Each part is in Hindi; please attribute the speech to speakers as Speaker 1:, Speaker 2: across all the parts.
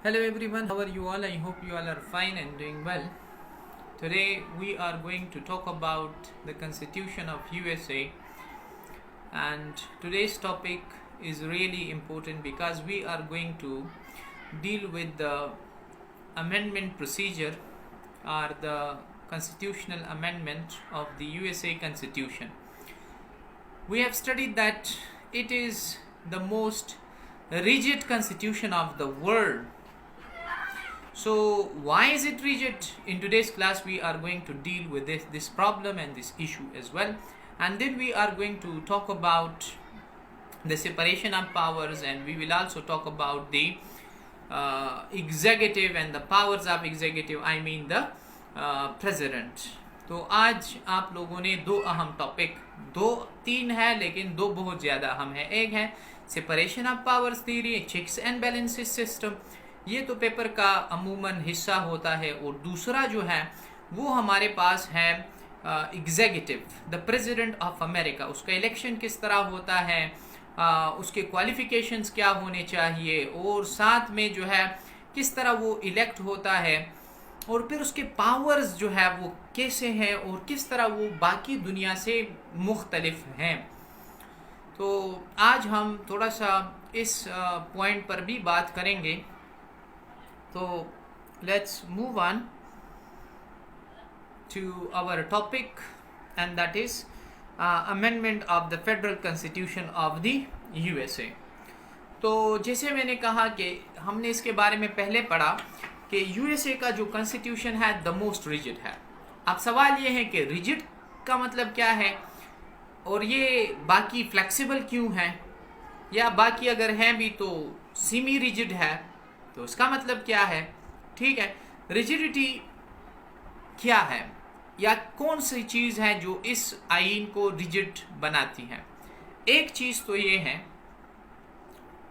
Speaker 1: Hello everyone, how are you all? I hope you all are fine and doing well. Today we are going to talk about the Constitution of USA, and today's topic is really important because we are going to deal with the amendment procedure or the constitutional amendment of the USA Constitution. We have studied that it is the most rigid constitution of the world. So why is it rigid? In today's class we are going to deal with this problem and this issue as well, and then we are going to talk about the separation of powers, and we will also talk about the executive and the powers of executive, I mean the president. तो आज आप लोगों ने दो अहम टॉपिक, दो तीन है लेकिन दो बहुत ज़्यादा अहम है. एक है separation of powers theory, checks and balances system, ये तो पेपर का अमूमन हिस्सा होता है, और दूसरा जो है वो हमारे पास है executive, the president of America. उसका इलेक्शन किस तरह होता है, उसके क्वालिफिकेशंस क्या होने चाहिए, और साथ में जो है किस तरह वो इलेक्ट होता है, और फिर उसके पावर्स जो है वो कैसे हैं और किस तरह वो बाकी दुनिया से मुख्तलिफ हैं. तो आज हम थोड़ा सा इस पॉइंट पर भी बात करेंगे. तो let's move on to our topic, and that is amendment of the federal constitution of the USA. तो जैसे मैंने कहा कि हमने इसके बारे में पहले पढ़ा कि यूएसए का जो कॉन्स्टिट्यूशन है द मोस्ट रिजिड है. अब सवाल ये है कि रिजिड का मतलब क्या है, और ये बाकी फ्लेक्सिबल क्यों है, या बाकी अगर हैं भी तो सेमी रिजिड है, तो इसका मतलब क्या है. ठीक है, रिजिडिटी क्या है, या कौन सी चीज़ है जो इस आइन को रिजिड बनाती है. एक चीज़ तो ये है,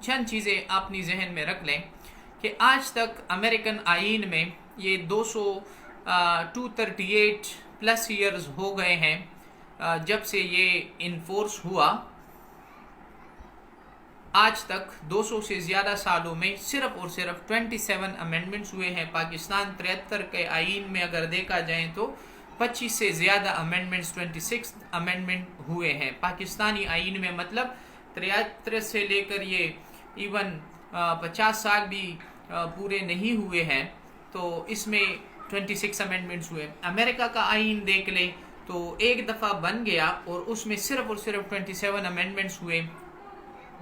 Speaker 1: चंद चीज़ें अपनी जहन में रख लें कि आज तक अमेरिकन आइन में ये 238 प्लस ईयर्स हो गए हैं जब से ये इन्फोर्स हुआ. आज तक 200 से ज़्यादा सालों में सिर्फ और सिर्फ 27 अमेंडमेंट्स हुए हैं. पाकिस्तान 73 के आइन में अगर देखा जाए तो 25 से ज़्यादा अमेंडमेंट्स, 26 अमेंडमेंट हुए हैं पाकिस्तानी आइन में. मतलब 73 से लेकर ये इवन 50 साल भी पूरे नहीं हुए हैं, तो इसमें 26 अमेंडमेंट्स हुए. अमेरिका का आइन देख ले तो एक दफ़ा बन गया और उसमें सिर्फ और सिर्फ 27 अमेंडमेंट्स हुए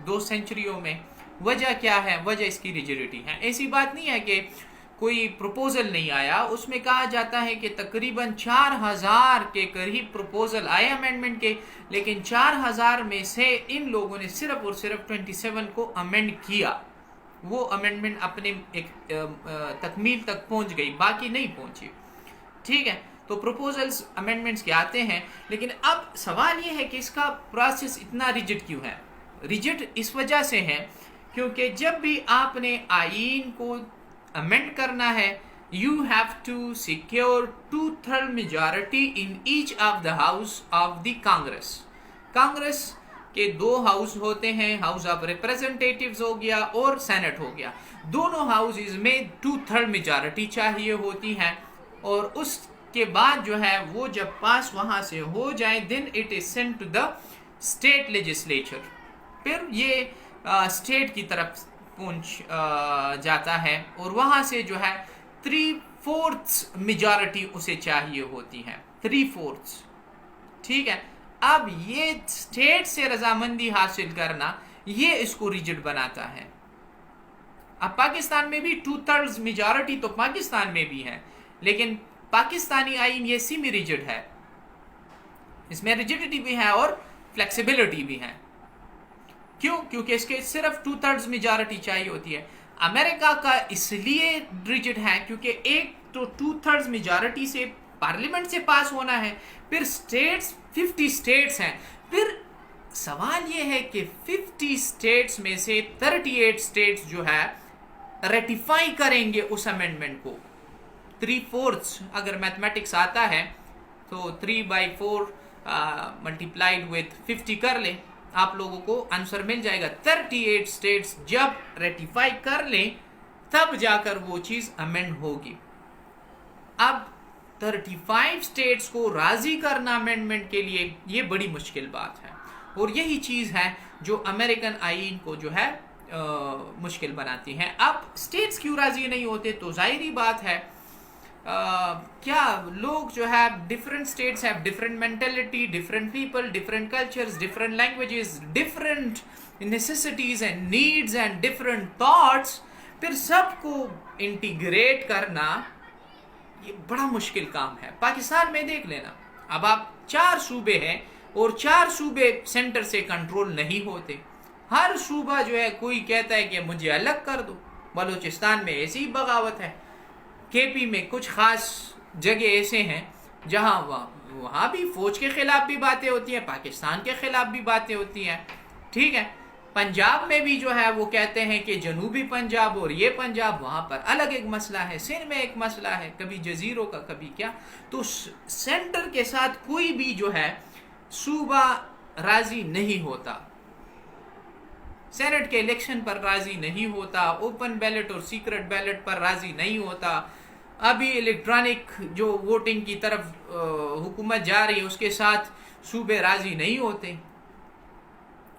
Speaker 1: 2 सेंचुरियों में. वजह क्या है? वजह इसकी रिजिडिटी है. ऐसी बात नहीं है कि कोई प्रपोजल नहीं आया. उसमें कहा जाता है कि तकरीबन 4000 के करीब प्रपोजल आए अमेंडमेंट के, लेकिन 4000 में से इन लोगों ने सिर्फ और सिर्फ 27 को अमेंड किया. वो अमेंडमेंट अपने एक तकमील तक पहुंच गई, बाकी नहीं पहुंची. ठीक है, तो प्रपोजल्स अमेंडमेंट्स के आते हैं, लेकिन अब सवाल ये है कि इसका प्रोसेस इतना रिजिड क्यों है. रिजिड इस वजह से है क्योंकि जब भी आपने आइन को अमेंड करना है, you have to secure 2/3 majority in each of the house of the Congress. Congress के 2 हाउस होते हैं, हाउस ऑफ रिप्रेजेंटेटिव्स हो गया और सेनेट हो गया. दोनों हाउसेज में 2/3 मेजॉरिटी चाहिए होती है, और उसके बाद जो है वो जब पास वहां से हो जाए, then it is sent to the state legislature. फिर ये स्टेट की तरफ पहुंच जाता है, और वहां से जो है 3/4 मेजॉरिटी उसे चाहिए होती है, 3/4. ठीक है, अब ये स्टेट से रजामंदी हासिल करना ये इसको रिजिड बनाता है. अब पाकिस्तान में भी 2/3 मेजॉरिटी तो पाकिस्तान में भी है, लेकिन पाकिस्तानी आइन ये सेमी रिजिड है. इसमें रिजिडिटी भी है और फ्लेक्सिबिलिटी भी है. क्यों? क्योंकि इसके सिर्फ 2/3 मेजॉरिटी चाहिए होती है. अमेरिका का इसलिए रिजिड है क्योंकि एक तो 2/3 मेजॉरिटी से पार्लियामेंट से पास होना है, फिर स्टेट्स 50 स्टेट्स हैं. फिर सवाल ये है कि 50 स्टेट्स में से 38 स्टेट्स जो है रेटिफाई करेंगे उस अमेंडमेंट को. 3/4 अगर मैथमेटिक्स आता है तो 3/4 मल्टीप्लाइड विथ 50 कर ले, आप लोगों को आंसर मिल जाएगा. 38 स्टेट्स जब रेटिफाई कर लें तब जाकर वो चीज़ अमेंड होगी। अब 35 स्टेट्स को राजी करना अमेंडमेंट के लिए ये बड़ी मुश्किल बात है, और यही चीज़ है जो अमेरिकन आईन को जो है मुश्किल बनाती है। अब स्टेट्स क्यों राजी नहीं होते, तो जाहिर बात है क्या लोग जो है, different states have different mentality, different people, different cultures, different languages, different necessities and needs and different thoughts, फिर सबको इंटीग्रेट करना ये बड़ा मुश्किल काम है। पाकिस्तान में देख लेना, अब आप 4 सूबे हैं और 4 सूबे सेंटर से कंट्रोल नहीं होते। हर सूबा जो है कोई कहता है कि मुझे अलग कर दो। बलूचिस्तान में ऐसी ही बगावत है, केपी में कुछ खास जगह ऐसे हैं जहां वहाँ भी फौज के खिलाफ भी बातें होती हैं, पाकिस्तान के खिलाफ भी बातें होती हैं, ठीक है। पंजाब में भी जो है वो कहते हैं कि जनूबी पंजाब और ये पंजाब, वहाँ पर अलग एक मसला है, सिंध में एक मसला है, कभी जजीरों का कभी क्या। तो सेंटर के साथ कोई भी जो है सूबा राजी नहीं होता, सेनेट के इलेक्शन पर राजी नहीं होता, ओपन बैलेट और सीक्रेट बैलेट पर राजी नहीं होता। अभी इलेक्ट्रॉनिक जो वोटिंग की तरफ हुकूमत जा रही है उसके साथ सूबे राजी नहीं होते।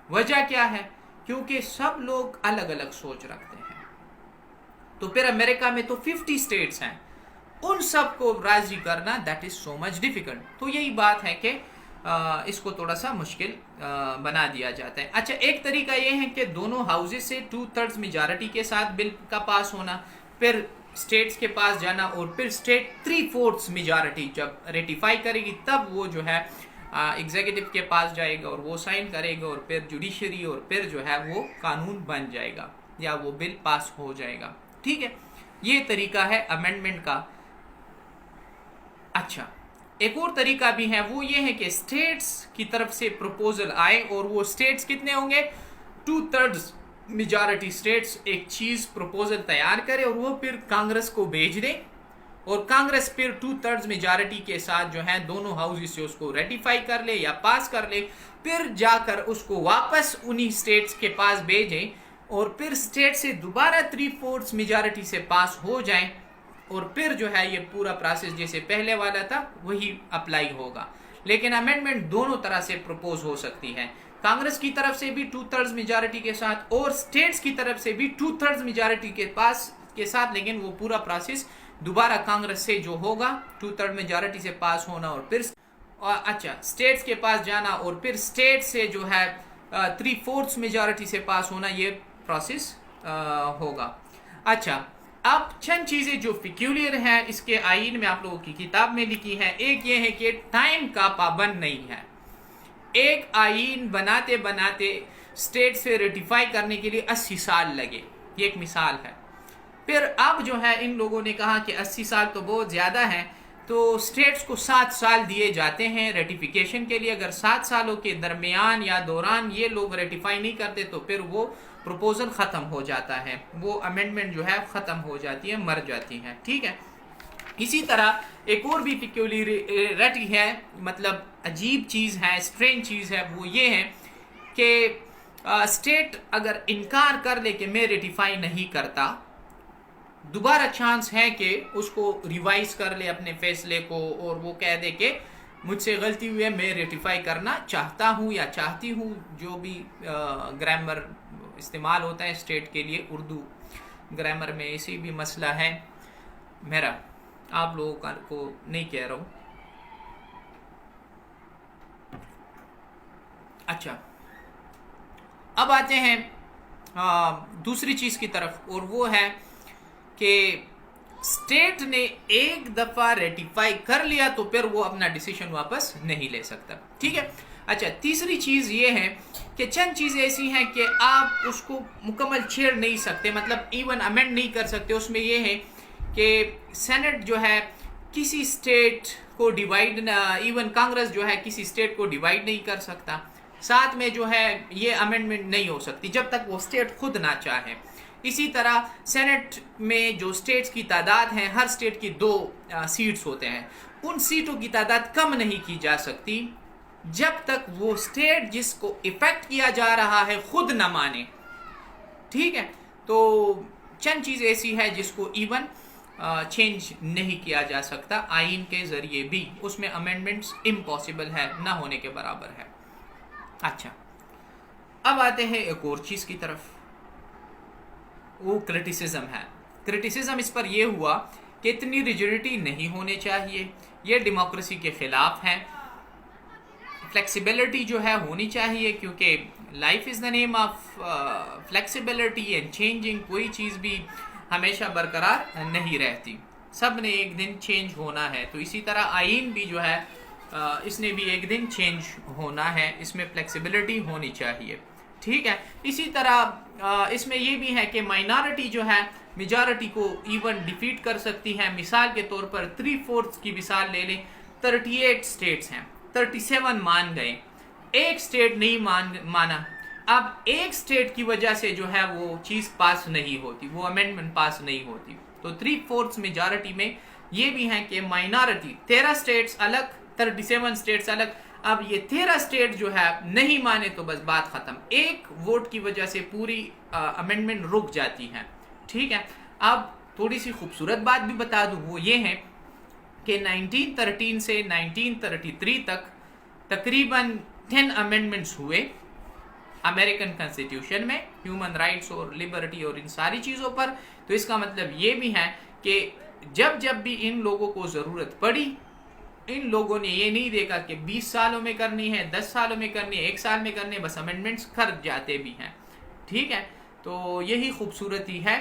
Speaker 1: वजह क्या है? क्योंकि सब लोग अलग अलग सोच रखते हैं। तो फिर अमेरिका में तो 50 स्टेट्स हैं, उन सब को राजी करना that is so much difficult. तो यही बात है कि इसको थोड़ा सा मुश्किल बना दिया जाता है। अच्छा, एक तरीका ये है कि दोनों हाउसेस से 2/3 मेजॉरिटी के साथ बिल का पास होना, फिर स्टेट्स के पास जाना, और फिर स्टेट 3/4 मेजॉरिटी जब रेटिफाई करेगी तब वो जो है एग्जीक्यूटिव के पास जाएगा और वो साइन करेगा, और फिर जुडिशरी, और फिर जो है वो कानून बन जाएगा या वो बिल पास हो जाएगा, ठीक है। ये तरीका है अमेंडमेंट का। अच्छा, एक और तरीका भी है, वो ये है कि स्टेट्स की तरफ से प्रपोजल आए, और वो स्टेट्स कितने होंगे, 2/3 मेजॉरिटी स्टेट्स एक चीज प्रपोजल तैयार करे और वो फिर कांग्रेस को भेज दे, और कांग्रेस फिर 2/3 मेजॉरिटी के साथ जो है दोनों हाउसेस से उसको रेटिफाई कर ले या पास कर ले, फिर जाकर उसको वापस उन्हीं स्टेट्स के पास भेजें, और फिर स्टेट से दोबारा 3/4 मेजॉरिटी से पास हो जाए, और फिर जो है ये पूरा प्रोसेस जैसे पहले वाला था वही अप्लाई होगा। लेकिन अमेंडमेंट दोनों तरह से प्रपोज हो सकती है, कांग्रेस की तरफ से भी 2/3 मेजॉरिटी के साथ, और स्टेट्स की तरफ से भी 2/3 मेजॉरिटी के साथ, लेकिन वो पूरा प्रोसेस दोबारा कांग्रेस से जो होगा 2/3 मेजॉरिटी से पास होना, और फिर अच्छा स्टेट्स के पास जाना, और फिर स्टेट से जो है 3/4 मेजॉरिटी से पास होना, ये प्रोसेस होगा। अच्छा, अब चंद चीजें जो पिक्यूलियर हैं इसके आईन में आप लोगों की किताब में लिखी है। एक ये है कि टाइम का पाबंद नहीं है। एक आईन बनाते बनाते स्टेट से रेटिफाई करने के लिए 80 साल लगे, ये एक मिसाल है। फिर अब जो है इन लोगों ने कहा कि 80 साल तो बहुत ज़्यादा है, तो स्टेट्स को 7 साल दिए जाते हैं रेटिफिकेशन के लिए। अगर 7 सालों के दरमियान या दौरान ये लोग रेटिफाई नहीं करते तो फिर वो प्रपोजल ख़त्म हो जाता है, वो अमेंडमेंट जो है ख़त्म हो जाती है, मर जाती है, ठीक है। इसी तरह एक और भी पिक्यूलियरिटी है, मतलब अजीब चीज़ है, स्ट्रेंज चीज़ है, वो ये है कि स्टेट अगर इनकार कर ले कि मैं रेटिफाई नहीं करता, दोबारा चांस है कि उसको रिवाइज कर ले अपने फैसले को, और वो कह दे कि मुझसे गलती हुई है, मैं रेटिफाई करना चाहता हूँ या चाहती हूँ। जो भी ग्रामर इस्तेमाल होता है स्टेट के लिए, उर्दू ग्रामर में ऐसी भी मसला है मेरा, आप लोगों को नहीं कह रहा हूँ। अच्छा, अब आते हैं दूसरी चीज़ की तरफ, और वो है कि स्टेट ने एक दफ़ा रेटिफाई कर लिया तो फिर वो अपना डिसीजन वापस नहीं ले सकता, ठीक है। अच्छा, तीसरी चीज़ ये है कि चंद चीज़ें ऐसी हैं कि आप उसको मुकम्मल छेड़ नहीं सकते, मतलब इवन अमेंड नहीं कर सकते। उसमें ये है कि सेनेट जो है किसी स्टेट को डिवाइड, इवन कांग्रेस जो है किसी स्टेट को डिवाइड नहीं कर सकता। साथ में जो है ये अमेंडमेंट नहीं हो सकती जब तक वो स्टेट खुद ना चाहे। इसी तरह सेनेट में जो स्टेट्स की तादाद है, हर स्टेट की 2 सीट्स होते हैं, उन सीटों की तादाद कम नहीं की जा सकती जब तक वो स्टेट जिसको इफेक्ट किया जा रहा है खुद न माने, ठीक है। तो चंद चीज़ ऐसी है जिसको इवन चेंज नहीं किया जा सकता आइन के ज़रिए भी, उसमें अमेंडमेंट्स इम्पॉसिबल है, ना होने के बराबर है। अच्छा, अब आते हैं एक और चीज़ की तरफ, वो क्रिटिसिज्म है। क्रिटिसिज्म इस पर यह हुआ कि इतनी रिजिडिटी नहीं होनी चाहिए, ये डेमोक्रेसी के ख़िलाफ़ है, फ्लेक्सिबिलिटी जो है होनी चाहिए, क्योंकि life is the name of flexibility and changing. कोई चीज़ भी हमेशा बरकरार नहीं रहती, सब ने एक दिन चेंज होना है। तो इसी तरह आइन भी जो है इसने भी एक दिन चेंज होना है, इसमें फ्लेक्सिबिलिटी होनी चाहिए, ठीक है। इसी तरह इसमें यह भी है कि माइनॉरिटी जो है मेजॉरिटी को इवन डिफीट कर सकती है। मिसाल के तौर पर 3/4 की मिसाल ले लें, 38 स्टेट्स हैं, 37 मान गए, एक स्टेट नहीं माना। अब एक स्टेट की वजह से जो है वो चीज़ पास नहीं होती, वो अमेंडमेंट पास नहीं होती। तो 3/4 मेजॉरिटी में ये भी है कि माइनॉरिटी 13 स्टेट्स अलग, 37 स्टेट्स अलग। अब ये 13 स्टेट जो है नहीं माने तो बस बात ख़त्म, एक वोट की वजह से पूरी अमेंडमेंट रुक जाती है, ठीक है। अब थोड़ी सी खूबसूरत बात भी बता दूँ, वो ये है कि 1913 से 1933 तक तकरीबन 10 अमेंडमेंट्स हुए अमेरिकन कॉन्स्टिट्यूशन में, ह्यूमन राइट्स और लिबर्टी और इन सारी चीज़ों पर। तो इसका मतलब ये भी है कि जब भी इन लोगों को ज़रूरत पड़ी, इन लोगों ने ये नहीं देखा कि 20 सालों में करनी है, 10 सालों में करनी है, 1 साल में करनी है, बस अमेंडमेंट्स कर जाते भी हैं, ठीक है। तो यही खूबसूरती है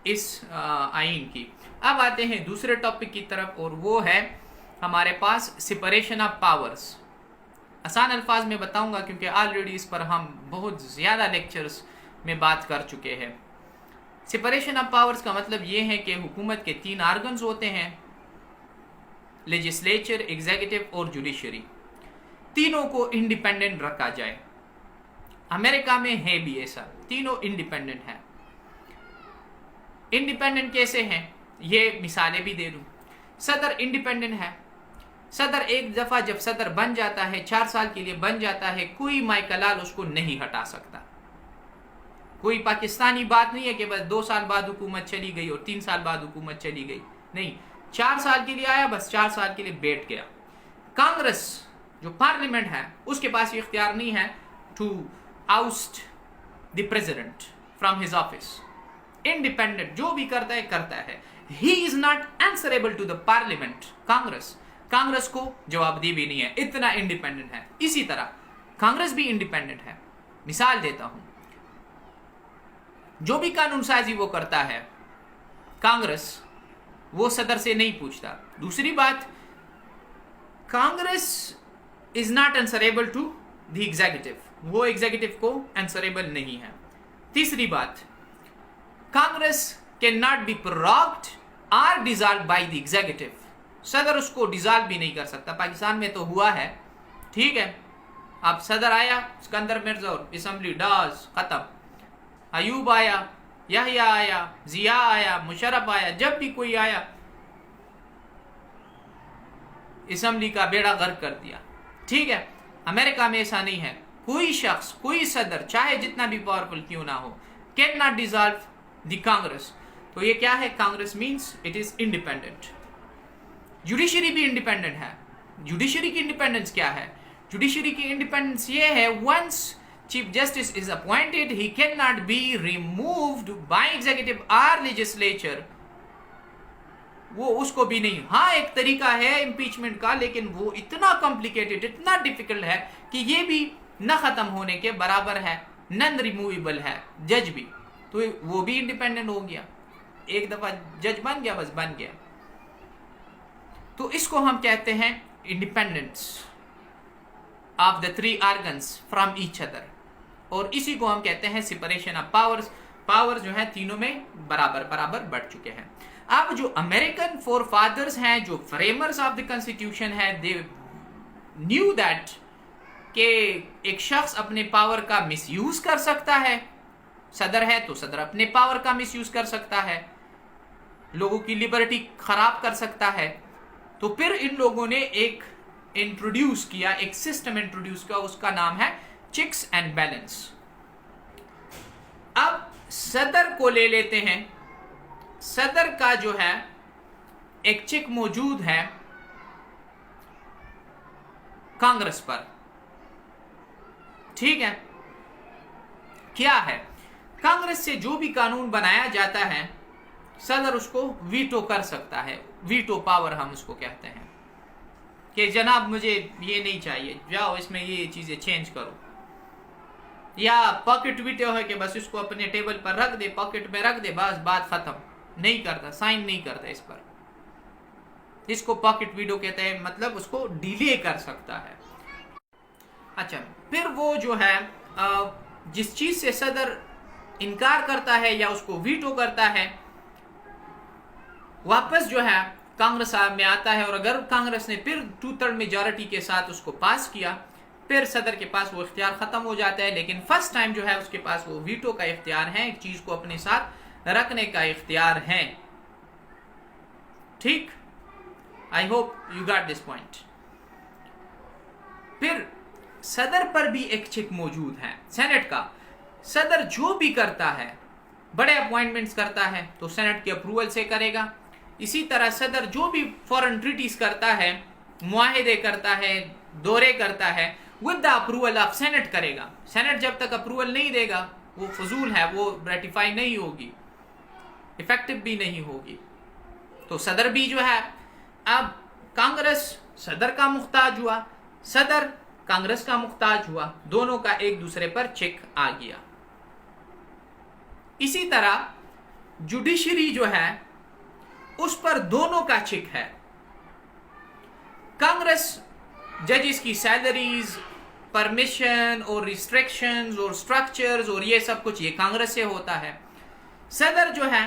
Speaker 1: इस आइन की। अब आते हैं दूसरे टॉपिक की तरफ, और वो है हमारे पास सेपरेशन ऑफ पावर्स। आसान अल्फाज में बताऊंगा क्योंकि ऑलरेडी इस पर हम बहुत ज़्यादा लेक्चर्स में बात कर चुके हैं। सेपरेशन ऑफ पावर्स का मतलब ये है कि हुकूमत के 3 आर्गन्स होते हैं, लेजिस्लेचर, एग्जीक्यूटिव और जुडिशरी। तीनों को इंडिपेंडेंट रखा जाए। अमेरिका में है भी ऐसा, तीनों इंडिपेंडेंट हैं। इंडिपेंडेंट कैसे हैं ये मिसालें भी दे दूं। सदर इंडिपेंडेंट है, सदर एक दफ़ा जब सदर बन जाता है, 4 साल के लिए बन जाता है, कोई माइकलाल उसको नहीं हटा सकता। कोई पाकिस्तानी बात नहीं है कि बस 2 साल बाद हुकूमत चली गई और 3 साल बाद हुकूमत चली गई, नहीं, 4 साल के लिए आया, बस 4 साल के लिए बैठ गया। कांग्रेस जो पार्लियामेंट है उसके पास ये इख्तियार नहीं है to oust the president from his office. Independent जो भी करता है, he is not answerable to the parliament. Congress को जवाबदेही भी नहीं है, इतना इंडिपेंडेंट है। इसी तरह कांग्रेस भी इंडिपेंडेंट है। मिसाल देता हूं, जो भी कानून साजी वो करता है कांग्रेस, वो सदर से नहीं पूछता। दूसरी बात, Congress is not answerable to the executive, वो एग्जीक्यूटिव को आंसरेबल नहीं है। तीसरी बात, Congress cannot be prorogued और डिसॉल्व बाय द एग्जीक्यूटिव। सदर उसको डिसॉल्व भी नहीं कर सकता। पाकिस्तान में तो हुआ है, ठीक है। अब सदर आया, सिकंदर मिर्जा और असम्बली डाज खत्म, अयूब आया, यहिया आया, जिया आया, मुशर्रफ आया, जब भी कोई आया असम्बली का बेड़ा गर्क कर दिया, ठीक है। अमेरिका में ऐसा नहीं है, कोई शख्स, कोई सदर चाहे जितना भी पावरफुल क्यों ना हो, cannot dissolve the Congress. तो ये क्या है, Congress means it is independent. Judiciary भी इंडिपेंडेंट है। जुडिशरी की इंडिपेंडेंस क्या है? जुडिशरी की इंडिपेंडेंस ये है, once chief justice is appointed he cannot be removed by executive और लेजिस्लेचर। वो उसको भी नहीं। हाँ, एक तरीका है इम्पीचमेंट का, लेकिन वो इतना कॉम्प्लिकेटेड, इतना डिफिकल्ट है कि ये भी न खत्म होने के बराबर है, नॉन रिमूवेबल है। जज भी, तो वो भी इंडिपेंडेंट हो गया, एक दफा जज बन गया, बस बन गया। तो इसको हम कहते हैं independence of the 3 organs from each other, और इसी को हम कहते हैं सेपरेशन ऑफ पावर्स। पावर जो है तीनों में बराबर बराबर बढ़ चुके हैं। अब जो अमेरिकन फोरफादर्स हैं, जो फ्रेमर्स ऑफ द कॉन्स्टिट्यूशन है, दे न्यू दैट कि एक शख्स अपने पावर का मिसयूज कर सकता है। सदर है तो सदर अपने पावर का मिसयूज कर सकता है, लोगों की लिबर्टी खराब कर सकता है। तो फिर इन लोगों ने एक इंट्रोड्यूस किया, एक सिस्टम इंट्रोड्यूस किया, उसका नाम है चेक्स एंड बैलेंस। अब सदर को ले लेते हैं, सदर का जो है एक चेक मौजूद है कांग्रेस पर, ठीक है। क्या है, कांग्रेस से जो भी कानून बनाया जाता है सदर उसको वीटो कर सकता है। वीटो पावर हम उसको कहते हैं कि जनाब मुझे ये नहीं चाहिए, जाओ इसमें ये चीजें चेंज करो, या पॉकेट वीटो है कि बस इसको अपने टेबल पर रख दे, पॉकेट में रख दे, बस बात खत्म, नहीं करता, साइन नहीं करता इस पर। इसको पॉकेट वीटो कहते हैं, मतलब उसको डिले कर सकता है। अच्छा, फिर वो जो है जिस चीज से सदर इनकार करता है या उसको वीटो करता है, वापस जो है कांग्रेस में आता है, और अगर कांग्रेस ने फिर 2/3 मेजॉरिटी के साथ उसको पास किया, फिर सदर के पास वो इख्तियार खत्म हो जाता है। लेकिन फर्स्ट टाइम जो है उसके पास वो वीटो का इख्तियार है, एक चीज को अपने साथ रखने का इख्तियार है। ठीक, I hope you got this point. फिर सदर पर भी एक चेक मौजूद है सेनेट का। सदर जो भी करता है, बड़े अपॉइंटमेंट्स करता है तो सेनेट के अप्रूवल से करेगा। इसी तरह सदर जो भी फॉरेन ट्रीटीज करता है, मुआहिदे करता है, दौरे करता है, with the approval of senate करेगा। सेनेट जब तक अप्रूवल नहीं देगा वो फजूल है, वो रेटिफाई नहीं होगी, इफेक्टिव भी नहीं होगी। तो सदर भी जो है, अब कांग्रेस सदर का मुख्ताज हुआ, सदर कांग्रेस का मुख्ताज हुआ, दोनों का एक दूसरे पर चेक आ गया। इसी तरह जुडिशरी जो है उस पर दोनों का चेक है। कांग्रेस जजेस की सैलरीज, परमिशन और रिस्ट्रिक्शंस और स्ट्रक्चर्स और ये सब कुछ ये कांग्रेस से होता है। सदर जो है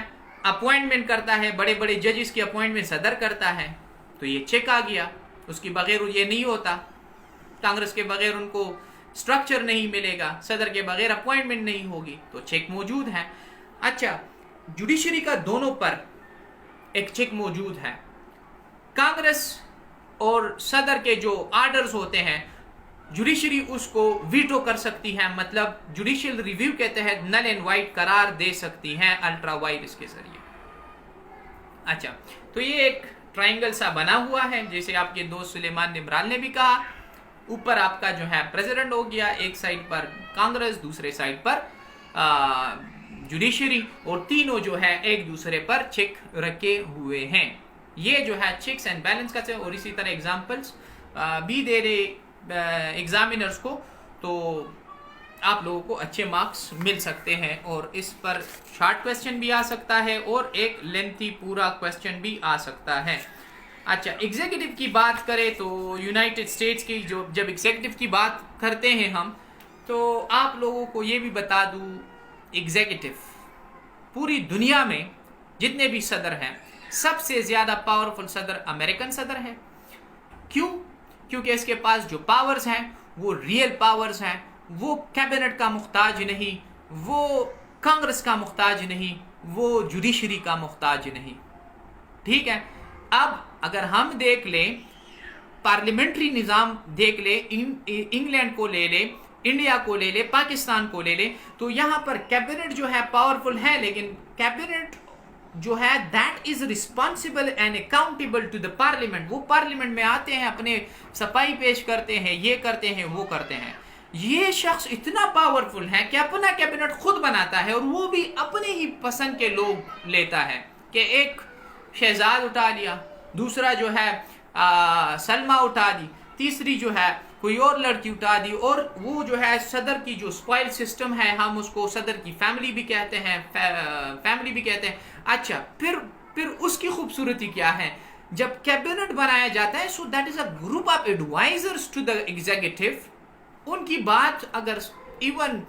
Speaker 1: अपॉइंटमेंट करता है, बड़े बड़े जजेस की अपॉइंटमेंट सदर करता है, तो ये चेक आ गया। उसके बगैर ये नहीं होता, कांग्रेस के बगैर उनको स्ट्रक्चर नहीं मिलेगा, सदर के बगैर अपॉइंटमेंट नहीं होगी, तो चेक मौजूद है। अच्छा, जुडिशरी का दोनों पर एक चेक मौजूद है। कांग्रेस और सदर के जो आर्डर्स होते हैं जुडिशरी उसको वीटो कर सकती है, मतलब जुडिशियल रिव्यू के तहत नल एंड वाइट करार दे सकती हैं अल्ट्रा वायरस के जरिए। अच्छा, तो ये एक ट्रायंगल सा बना हुआ है, जैसे आपके दोस्त सुलेमान निमरान ने भी कहा। ऊपर आपका जो है प्रेसिडेंट हो गया, एक साइड पर कांग्रेस, दूसरे साइड पर जुडिशरी, और तीनों जो है एक दूसरे पर चेक रखे हुए हैं। ये जो है चेक्स एंड बैलेंस का, और इसी तरह एग्जांपल्स भी दे रहे एग्जामिनर्स को, तो आप लोगों को अच्छे मार्क्स मिल सकते हैं। और इस पर शॉर्ट क्वेश्चन भी आ सकता है और एक लेंथी पूरा क्वेश्चन भी आ सकता है। अच्छा, एग्जीक्यूटिव की बात करें तो यूनाइटेड स्टेट्स की जो जब एग्जीक्यूटिव की बात करते हैं हम, तो आप लोगों को ये भी बता दूं, एग्जीक्यूटिव पूरी दुनिया में जितने भी सदर हैं सबसे ज्यादा पावरफुल सदर अमेरिकन सदर है। क्यों? क्योंकि इसके पास जो पावर्स हैं वो रियल पावर्स हैं, वो कैबिनेट का मुख्ताज नहीं, वो कांग्रेस का मुख्ताज नहीं, वो जुडिशरी का मुख्ताज नहीं। ठीक है, अब अगर हम देख लें पार्लियामेंट्री निज़ाम देख ले, इंग्लैंड को ले ले, इंडिया को ले ले, पाकिस्तान को ले ले, तो यहाँ पर कैबिनेट जो है पावरफुल है, लेकिन कैबिनेट जो है that is responsible and accountable to the parliament. वो पार्लियामेंट में आते हैं, अपने सफाई पेश करते हैं, ये करते हैं, वो करते हैं। ये शख्स इतना पावरफुल है कि अपना कैबिनेट खुद बनाता है, और वो भी अपने ही पसंद के लोग लेता है, कि एक शहजाद उठा लिया, दूसरा जो है सलमा उठा दी, तीसरी जो है कोई और लड़की उठा दी, और वो जो है सदर की जो स्पॉइल सिस्टम है, हम उसको सदर की फैमिली भी कहते हैं, फैमिली भी कहते हैं। अच्छा, फिर उसकी खूबसूरती क्या है, जब कैबिनेट बनाया जाता है, so that is a group of advisers to the executive. उनकी बात अगर इवन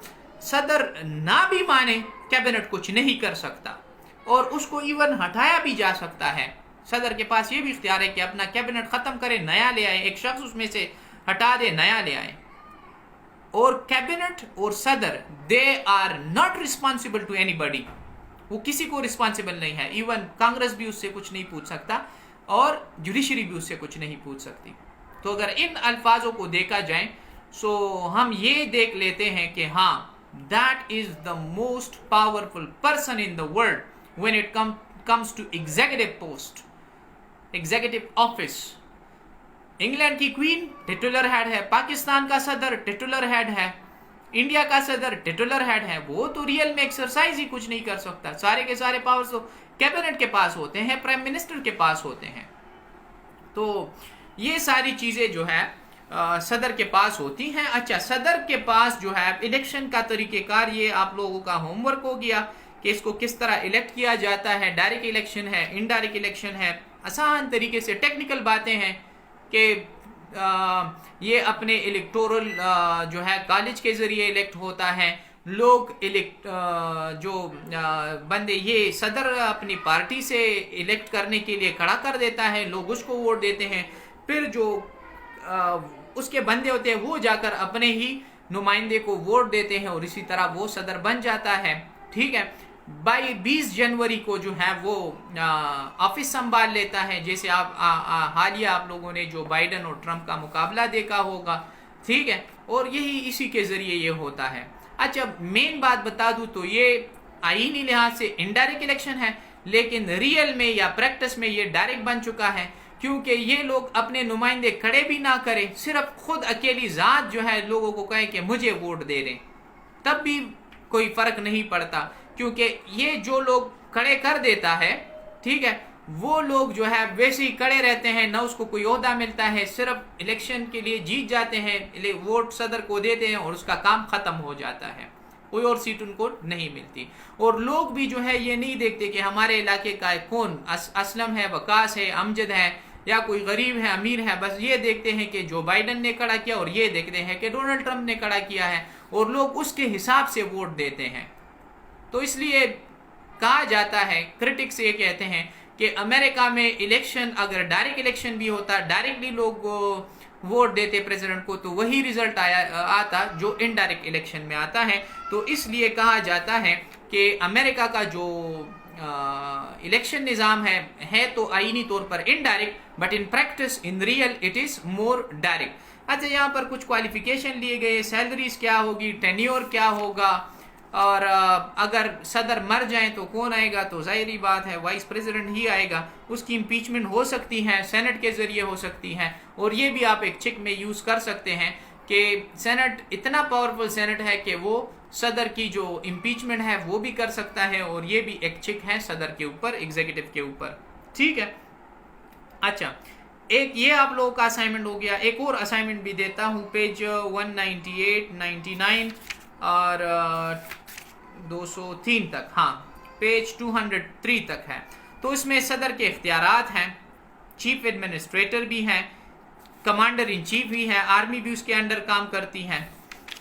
Speaker 1: सदर ना भी माने, कैबिनेट कुछ नहीं कर सकता, और उसको इवन हटाया भी जा सकता है। सदर के पास ये भी इख्तियार है कि अपना कैबिनेट खत्म करे, नया ले आए, एक शख्स उसमें से हटा दे, नया ले आए। और कैबिनेट और सदर they are not responsible to anybody, वो किसी को रिस्पॉन्सिबल नहीं है। इवन कांग्रेस भी उससे कुछ नहीं पूछ सकता और जुडिशरी भी उससे कुछ नहीं पूछ सकती। तो अगर इन अल्फाजों को देखा जाए, सो हम ये देख लेते हैं कि हाँ, that is the most powerful person in the world when it comes to executive post, executive office, England की क्वीन टिटुलर हेड है, पाकिस्तान का सदर टिटुलर हेड है, इंडिया का सदर टिटुलर हेड है। वो तो रियल में एक्सरसाइज ही कुछ नहीं कर सकता। सारे के सारे पावर्स तो कैबिनेट के पास होते हैं, प्राइम मिनिस्टर के पास होते हैं। तो ये सारी चीजें जो है सदर के पास होती हैं। अच्छा, सदर के पास जो है इलेक्शन का तरीकेकार, ये आप लोगों का होमवर्क हो गया कि इसको किस तरह इलेक्ट किया जाता है। डायरेक्ट इलेक्शन है, इनडायरेक्ट इलेक्शन है, आसान तरीके से टेक्निकल बातें हैं कि ये अपने इलेक्टोरल जो है कॉलेज के ज़रिए इलेक्ट होता है। लोग इलेक्ट जो बंदे ये सदर अपनी पार्टी से इलेक्ट करने के लिए खड़ा कर देता है, लोग उसको वोट देते हैं। फिर जो उसके बंदे होते हैं वो जाकर अपने ही नुमाइंदे को वोट देते हैं और इसी तरह वो सदर बन जाता है। ठीक है, 20 जनवरी को जो है वो ऑफिस संभाल लेता है। जैसे आप हालिया आप लोगों ने जो बाइडन और ट्रंप का मुकाबला देखा होगा। ठीक है, और यही इसी के जरिए ये होता है। अच्छा, मेन बात बता दूं तो ये आईनी लिहाज से इनडायरेक्ट इलेक्शन है, लेकिन रियल में या प्रैक्टिस में ये डायरेक्ट बन चुका है, क्योंकि ये लोग अपने नुमाइंदे खड़े भी ना करें, सिर्फ खुद अकेली जात जो है लोगों को कहें कि मुझे वोट दे दें, तब भी कोई फर्क नहीं पड़ता, क्योंकि ये जो लोग खड़े कर देता है, ठीक है, वो लोग जो है वैसे ही खड़े रहते हैं, ना उसको कोई ओहदा मिलता है, सिर्फ इलेक्शन के लिए जीत जाते हैं, वोट सदर को देते हैं और उसका काम खत्म हो जाता है, कोई और सीट उनको नहीं मिलती। और लोग भी जो है ये नहीं देखते कि हमारे इलाके का कौन असलम है, वकास है, अमजद है, या कोई गरीब है, अमीर है। बस ये देखते हैं कि जो बाइडन ने खड़ा किया और ये देखते हैं कि डोनाल्ड ट्रंप ने खड़ा किया है, और लोग उसके हिसाब से वोट देते हैं। तो इसलिए कहा जाता है, क्रिटिक्स ये कहते हैं कि अमेरिका में इलेक्शन अगर डायरेक्ट इलेक्शन भी होता, डायरेक्टली लोग वोट देते प्रेसिडेंट को, तो वही रिजल्ट आता जो इनडायरेक्ट इलेक्शन में आता है। तो इसलिए कहा जाता है कि अमेरिका का जो इलेक्शन निज़ाम है तो आईनी तौर पर indirect, but in practice in real it is more direct. अच्छा, यहाँ पर कुछ क्वालिफिकेशन लिए गए, सैलरीज क्या होगी, टेन्योर क्या होगा, और अगर सदर मर जाए तो कौन आएगा, तो जाहिर बात है वाइस प्रेसिडेंट ही आएगा। उसकी इम्पीचमेंट हो सकती है, सेनेट के जरिए हो सकती है। और ये भी आप एक चेक में यूज़ कर सकते हैं कि सेनेट इतना पावरफुल सेनेट है कि वो सदर की जो इम्पीचमेंट है वो भी कर सकता है, और ये भी एक चेक है सदर के ऊपर, एग्जीक्यूटिव के ऊपर। ठीक है, अच्छा, एक ये आप लोगों का असाइनमेंट हो गया। एक और असाइनमेंट भी देता हूँ, पेज 198, 99 और 203 तक, हाँ पेज 203 तक है। तो इसमें सदर के इख्तियारात हैं, चीफ एडमिनिस्ट्रेटर भी हैं, कमांडर इन चीफ भी है, आर्मी भी उसके अंडर काम करती है।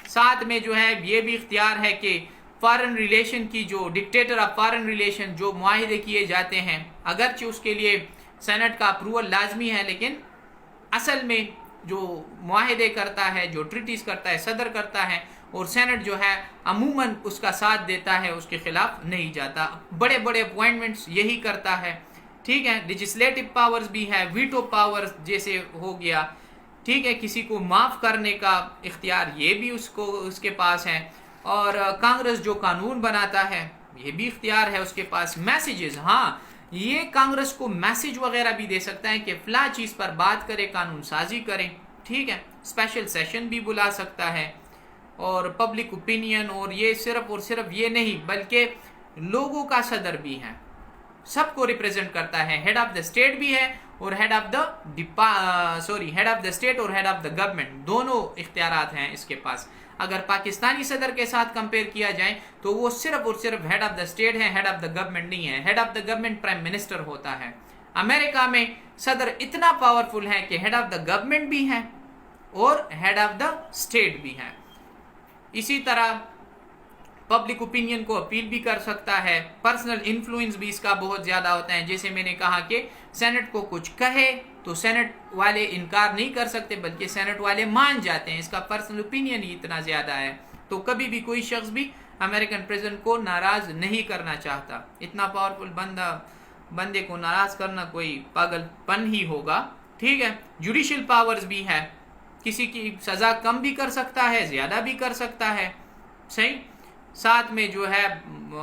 Speaker 1: साथ में जो है ये भी इख्तियार है कि फॉरेन रिलेशन की जो डिक्टेटर ऑफ फॉरेन रिलेशन जो मुआहिदे किए जाते हैं, अगरचे उसके लिए सेनेट का अप्रूवल लाजमी है, लेकिन असल में जो मुआहिदे करता है, जो ट्रीटीज करता है, सदर करता है, और सेनेट जो है अमूमन उसका साथ देता है, उसके खिलाफ नहीं जाता। बड़े बड़े अपॉइंटमेंट्स यही करता है। ठीक है, लेजिस्लेटिव पावर्स भी है, वीटो पावर्स जैसे हो गया। ठीक है, किसी को माफ़ करने का इख्तियार ये भी उसके पास है, और कांग्रेस जो कानून बनाता है ये भी इख्तियार है उसके पास। मैसेजेस, हाँ, ये कांग्रेस को मैसेज वगैरह भी दे सकता है कि फला चीज़ पर बात करे, कानून साजी करें। ठीक है, स्पेशल सेशन भी बुला सकता है, और पब्लिक ओपिनियन, और ये सिर्फ और सिर्फ ये नहीं बल्कि लोगों का सदर भी है, सबको रिप्रेजेंट करता है। हेड ऑफ द स्टेट भी है और हेड ऑफ द स्टेट और हेड ऑफ द गवर्नमेंट, दोनों इख्तियारात हैं इसके पास। अगर पाकिस्तानी सदर के साथ कंपेयर किया जाए तो वो सिर्फ और सिर्फ हेड ऑफ द स्टेट है, हेड ऑफ द गवर्नमेंट नहीं है। Head of the government prime minister होता है। अमेरिका में सदर इतना पावरफुल है कि हेड ऑफ द गवर्नमेंट भी है और हेड ऑफ द स्टेट भी है। इसी तरह पब्लिक ओपिनियन को अपील भी कर सकता है, पर्सनल इन्फ्लुएंस भी इसका बहुत ज़्यादा होता है। जैसे मैंने कहा कि सेनेट को कुछ कहे तो सेनेट वाले इनकार नहीं कर सकते, बल्कि सेनेट वाले मान जाते हैं, इसका पर्सनल ओपिनियन ही इतना ज़्यादा है। तो कभी भी कोई शख्स भी अमेरिकन प्रेसिडेंट को नाराज़ नहीं करना चाहता। इतना पावरफुल बंदे को नाराज़ करना कोई पागलपन ही होगा। ठीक है, जुडिशियल पावर्स भी है, किसी की सज़ा कम भी कर सकता है, ज़्यादा भी कर सकता है, सही। साथ में जो है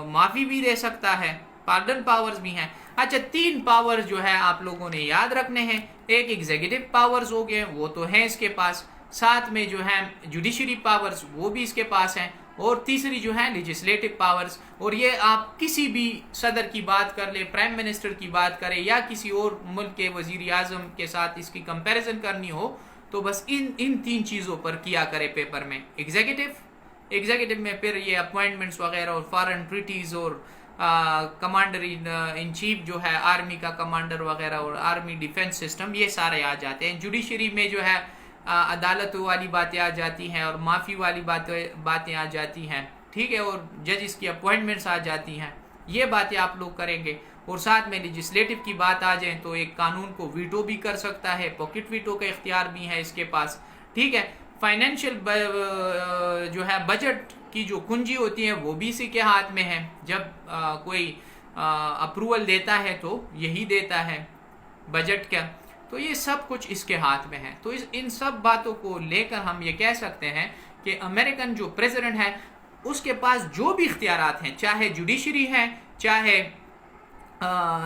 Speaker 1: माफ़ी भी दे सकता है, पार्डन पावर्स भी हैं। अच्छा, 3 पावर्स जो है आप लोगों ने याद रखने हैं। एक एग्जीक्यूटिव पावर्स हो गए, वो तो हैं इसके पास, साथ में जो है जुडिशरी पावर्स वो भी इसके पास हैं, और तीसरी जो है लेजिस्लेटिव पावर्स। और ये आप किसी भी सदर की बात कर ले, प्राइम मिनिस्टर की बात करें, या किसी और मुल्क के वजीर आजम के साथ इसकी कंपैरिजन करनी हो, तो बस इन 3 चीज़ों पर किया करे पेपर में। एग्जीक्यूटिव में फिर ये अपॉइंटमेंट्स वगैरह और फॉरेन ट्रीटीज़ और कमांडर इन चीफ जो है आर्मी का कमांडर वगैरह और आर्मी डिफेंस सिस्टम, ये सारे आ जाते हैं। जुडिशरी में जो है अदालत वाली बातें आ जाती हैं और माफ़ी वाली बातें आ जाती हैं, ठीक है, और जजेस की अपॉइंटमेंट्स आ जाती हैं, ये बातें आप लोग करेंगे। और साथ में लेजिस्लेटिव की बात आ जाए तो एक कानून को वीटो भी कर सकता है, पॉकेट वीटो का इख्तियार भी है इसके पास, ठीक है। फाइनेंशियल जो है बजट की जो कुंजी होती है वो भी इसी के हाथ में है। जब कोई अप्रूवल देता है तो यही देता है बजट का, तो ये सब कुछ इसके हाथ में है। तो इन सब बातों को लेकर हम ये कह सकते हैं कि अमेरिकन जो प्रेसिडेंट है उसके पास जो भी इख्तियारात हैं, चाहे जुडिशरी है, चाहे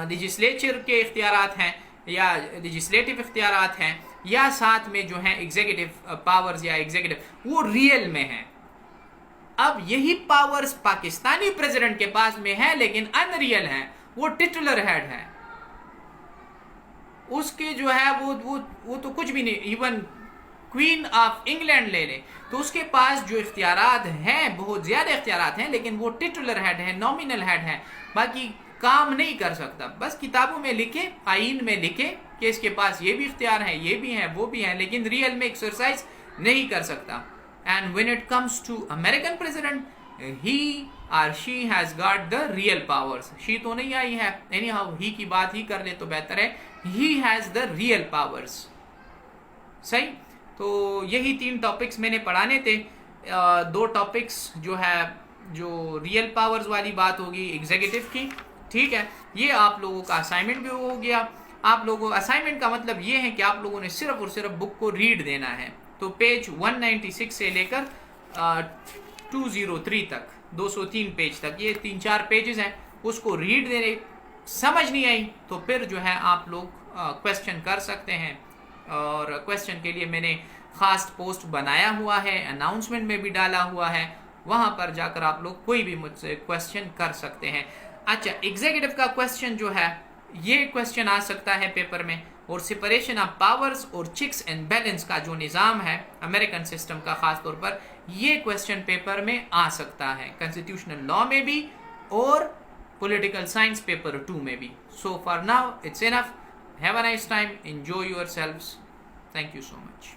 Speaker 1: लेजिस्लेचर के इख्तियारात हैं, या लेजिस्लेटिव इख्तियारात हैं, या साथ में जो है एग्जीक्यूटिव पावर्स या एग्जीक्यूटिव, वो रियल में है। अब यही पावर्स पाकिस्तानी प्रेसिडेंट के पास में है लेकिन अनरियल है, वो टिटुलर हेड है, उसके जो है वो तो कुछ भी नहीं। इवन क्वीन ऑफ इंग्लैंड ले ले तो उसके पास जो इख्तियारात हैं, बहुत ज़्यादा इख्तियारात हैं, लेकिन वो टिटुलर हेड है, नॉमिनल हेड है, बाकी काम नहीं कर सकता। बस किताबों में लिखे, आईन में लिखे कि इसके पास ये भी इख्तियार हैं, ये भी हैं, वो भी हैं, लेकिन रियल में एक्सरसाइज नहीं कर सकता। And when it comes to American president, he और she has got the real powers. She तो नहीं आई है, एनी हाउ ही की बात ही कर ले तो बेहतर है। He has the real powers. सही, तो यही 3 टॉपिक्स मैंने पढ़ाने थे। 2 टॉपिक्स जो है, जो रियल पावर्स वाली बात होगी एग्जीक्यूटिव की, ठीक है, ये आप लोगों का असाइनमेंट भी हो गया। आप लोगों असाइनमेंट का मतलब ये है कि आप लोगों ने सिर्फ और सिर्फ बुक को रीड देना है। तो पेज 196 से लेकर 203 तक, 203 पेज तक, ये 3-4 पेजेस हैं, उसको रीड देने। समझ नहीं आई तो फिर जो है आप लोग क्वेश्चन कर सकते हैं, और क्वेश्चन के लिए मैंने ख़ास पोस्ट बनाया हुआ है, अनाउंसमेंट में भी डाला हुआ है, वहाँ पर जाकर आप लोग कोई भी मुझसे क्वेश्चन कर सकते हैं। अच्छा, एग्जीक्यूटिव का क्वेश्चन जो है, ये क्वेश्चन आ सकता है पेपर में, और सेपरेशन ऑफ पावर्स और चेक्स एंड बैलेंस का जो निज़ाम है अमेरिकन सिस्टम का, ख़ास तौर पर ये क्वेश्चन पेपर में आ सकता है, कॉन्स्टिट्यूशनल लॉ में भी और पॉलिटिकल साइंस पेपर 2 में भी। So for now it's enough. Have a nice time, enjoy yourselves. Thank you so much.